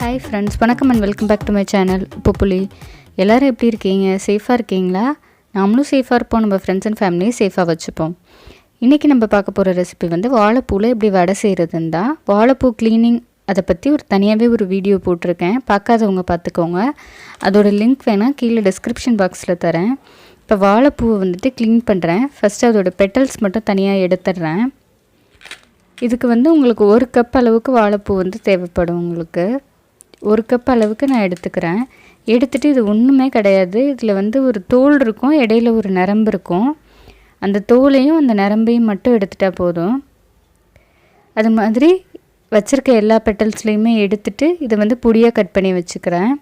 Hi friends, வணக்கம் and welcome back to my channel Puli. எல்லோரும் எப்படி இருக்கீங்க? சேஃபாக இருக்கீங்களா? நாமளும் சேஃபாக இருப்போம், நம்ம ஃப்ரெண்ட்ஸ் அண்ட் ஃபேமிலியை சேஃபாக வச்சுப்போம். இன்றைக்கி நம்ம பார்க்க போகிற ரெசிபி வந்து வாழைப்பூவில் எப்படி வடை செய்கிறதுன்னு தான். வாழைப்பூ க்ளீனிங் அதை பற்றி தனியாகவே ஒரு வீடியோ போட்டிருக்கேன், பார்க்காதவங்க பார்த்துக்கோங்க. அதோட லிங்க் வேணால் கீழே டிஸ்கிரிப்ஷன் பாக்ஸில் தரேன். இப்போ வாழைப்பூவை வந்துட்டு க்ளீன் பண்ணுறேன். ஃபஸ்ட்டு அதோட பெட்டல்ஸ் மட்டும் தனியாக எடுத்துடுறேன். இதுக்கு வந்து உங்களுக்கு 1 கப் அளவுக்கு வாழைப்பூ வந்து தேவைப்படும். உங்களுக்கு 1 கப் அளவுக்கு நான் எடுத்துக்கிறேன். எடுத்துகிட்டு இது ஒன்றுமே கிடையாது, இதில் வந்து ஒரு தோல் இருக்கும், இடையில ஒரு நரம்பு இருக்கும். அந்த தோலையும் அந்த நரம்பையும் மட்டும் எடுத்துட்டால் போதும். அது மாதிரி வச்சுருக்க எல்லா பெட்டல்ஸ்லேயுமே எடுத்துகிட்டு இதை வந்து பொடியாக கட் பண்ணி வச்சுக்கிறேன்.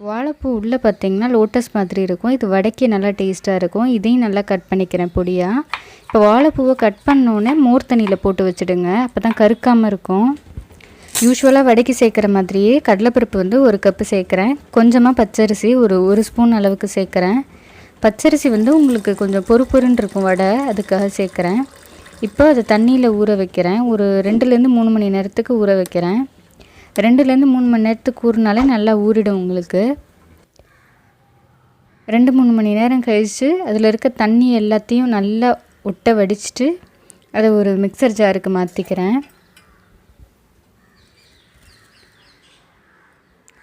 வாழைப்பூ உள்ளே பார்த்திங்கன்னா லோட்டஸ் மாதிரி இருக்கும், இது வடைக்கு நல்லா டேஸ்ட்டாக இருக்கும். இதையும் நல்லா கட் பண்ணிக்கிறேன் பொடியாக. இப்போ வாழைப்பூவை கட் பண்ணோன்னே மோர் தண்ணியில் போட்டு வச்சுடுங்க, அப்போ தான் கருக்காமல் இருக்கும். யூஸ்வலாக வடைக்கு சேர்க்குற மாதிரியே கடலைப்பருப்பு வந்து 1 கப்பு சேர்க்குறேன். கொஞ்சமாக பச்சரிசி ஒரு ஸ்பூன் அளவுக்கு சேர்க்குறேன். பச்சரிசி வந்து உங்களுக்கு கொஞ்சம் பொறுன்னு இருக்கும் வடை, அதுக்காக சேர்க்குறேன். இப்போ அதை தண்ணியில் ஊற வைக்கிறேன். ஒரு 2லேருந்து 3 மணி நேரத்துக்கு ஊற வைக்கிறேன். 2லேருந்து 3 மணி நேரத்துக்கு ஊறினாலே நல்லா ஊறிடும் உங்களுக்கு. 2-3 மணி நேரம் கழித்து அதில் இருக்க தண்ணி எல்லாத்தையும் நல்லா ஒட்ட வடிச்சிட்டு அதை ஒரு மிக்சர் ஜாருக்கு மாற்றிக்கிறேன்.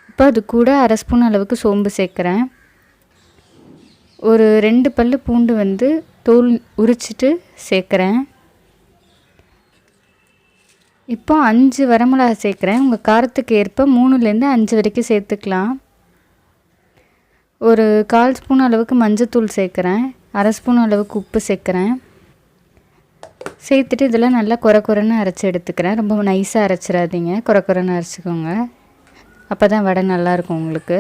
இப்போ அது கூட 1/2 ஸ்பூன் அளவுக்கு சோம்பு சேர்க்குறேன். ஒரு 2 பல்லு பூண்டு வந்து தோல் உரிச்சிட்டு சேர்க்குறேன். இப்போ 5 வரமிளகா சேர்க்குறேன். உங்கள் காரத்துக்கு ஏற்ப 3லேருந்து 5 வரைக்கும் சேர்த்துக்கலாம். ஒரு 1/4 ஸ்பூன் அளவுக்கு மஞ்சத்தூள் சேர்க்குறேன். 1/2 ஸ்பூன் அளவுக்கு உப்பு சேர்க்குறேன். சேர்த்துட்டு இதெல்லாம் நல்லா குறைன்னு அரைச்சி எடுத்துக்கிறேன். ரொம்ப நைஸாக அரைச்சிடாதீங்க, குறைன்னு அரைச்சிக்கோங்க, அப்போ தான் வடை நல்லாயிருக்கும் உங்களுக்கு.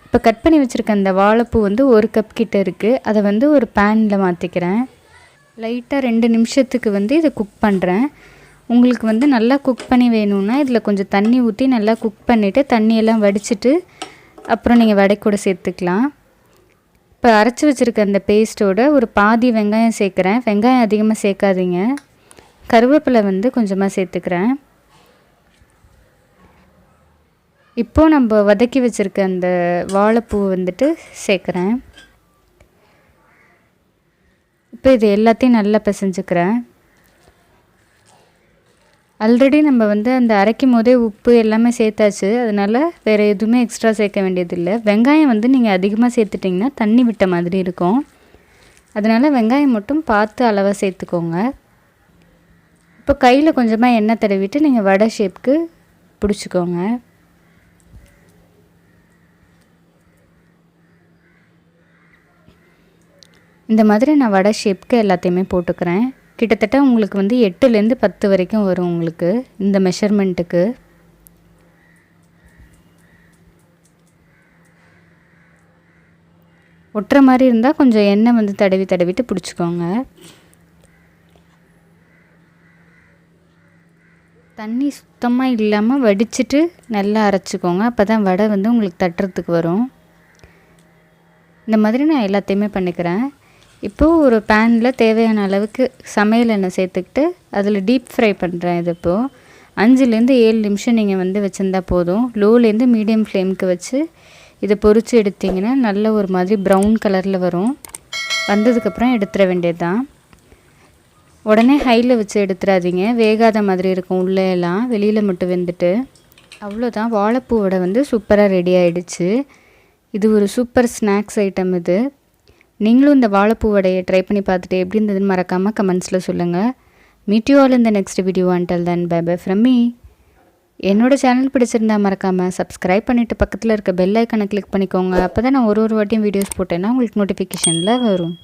இப்போ கட் பண்ணி வச்சுருக்க அந்த வாழைப்பூ வந்து 1 கப் கிட்ட இருக்குது. அதை வந்து ஒரு பேனில் மாற்றிக்கிறேன். லைட்டாக 2 நிமிஷத்துக்கு வந்து இதை குக் பண்ணுறேன். உங்களுக்கு வந்து நல்லா குக் பண்ணி வேணும்னா இதில் கொஞ்சம் தண்ணி ஊற்றி நல்லா குக் பண்ணிவிட்டு தண்ணியெல்லாம் வடிச்சிட்டு அப்புறம் நீங்கள் வடை கூட சேர்த்துக்கலாம். இப்போ அரைச்சி வச்சுருக்க அந்த பேஸ்ட்டோட ஒரு பாதி வெங்காயம் சேர்க்குறேன். வெங்காயம் அதிகமாக சேர்க்காதீங்க. கருவேப்பிலை வந்து கொஞ்சமாக சேர்த்துக்கிறேன். இப்போது நம்ம வதக்கி வச்சுருக்க அந்த வாழைப்பூ வந்துட்டு சேர்க்குறேன். இப்போ இது எல்லாத்தையும் நல்லா பிசைஞ்சுக்கிறேன். ஆல்ரெடி நம்ம வந்து அந்த அரைக்கும் போதே உப்பு எல்லாமே சேர்த்தாச்சு, அதனால் வேறு எதுவுமே எக்ஸ்ட்ரா சேர்க்க வேண்டியதில்லை. வெங்காயம் வந்து நீங்கள் அதிகமாக சேர்த்துட்டிங்கன்னா தண்ணி விட்ட மாதிரி இருக்கும், அதனால் வெங்காயம் மட்டும் பார்த்து அளவாக சேர்த்துக்கோங்க. இப்போ கையில் கொஞ்சமாக எண்ணெய் தடவிட்டு நீங்கள் வடை ஷேப்புக்கு பிடிச்சிக்கோங்க. இந்த மாதிரி நான் வடை ஷேப்புக்கு எல்லாத்தையுமே போட்டுக்கிறேன். கிட்டத்தட்ட உங்களுக்கு வந்து 8லேருந்து 10 வரைக்கும் வரும் உங்களுக்கு இந்த மெஷர்மெண்ட்டுக்கு. ஒட்டுற மாதிரி இருந்தால் கொஞ்சம் எண்ணெய் வந்து தடவிட்டு பிடிச்சிக்கோங்க. தண்ணி சுத்தமாக இல்லாமல் வடிச்சிட்டு நல்லா அரைச்சிக்கோங்க, அப்போ தான் வடை வந்து உங்களுக்கு தட்டுறதுக்கு வரும். இந்த மாதிரி நான் எல்லாத்தையுமே பண்ணிக்கிறேன். இப்போது ஒரு பேனில் தேவையான அளவுக்கு சமையல் எண்ணெய் சேர்த்துக்கிட்டு அதில் டீப் ஃப்ரை பண்ணுறேன். இது இப்போது 5லேருந்து 7 நிமிஷம் நீங்கள் வந்து வச்சுருந்தா போதும். லோலேருந்து மீடியம் ஃப்ளேமுக்கு வச்சு இதை பொரித்து எடுத்திங்கன்னா நல்ல ஒரு மாதிரி ப்ரௌன் கலரில் வரும். வந்ததுக்கப்புறம் எடுத்துட வேண்டியது தான். உடனே ஹையில் வச்சு எடுத்துடாதீங்க, வேகாத மாதிரி இருக்கும், உள்ளே எல்லாம் வெளியில் மட்டும் வெந்துட்டு. அவ்வளோதான், வாழைப்பூ வடை வந்து சூப்பராக ரெடி ஆகிடுச்சு. இது ஒரு சூப்பர் ஸ்நாக்ஸ் ஐட்டம் இது. நீங்களும் இந்த வாழைப்பூ வடையை ட்ரை பண்ணி பார்த்துட்டு எப்படி இருந்ததுன்னு மறக்காமல் கமெண்ட்ஸில் சொல்லுங்கள். Meet you all in the next video. Until then bye bye from me. என்னோடய சேனல் பிடிச்சிருந்தா மறக்காமல் சப்ஸ்கிரைப் பண்ணிவிட்டு பக்கத்தில் இருக்க பெல் ஐக்கனை கிளிக் பண்ணிக்கோங்க, அப்போ தான் நான் ஒரு வாட்டியும் வீடியோஸ் போட்டேன்னா உங்களுக்கு நோட்டிஃபிகேஷனில் வரும்.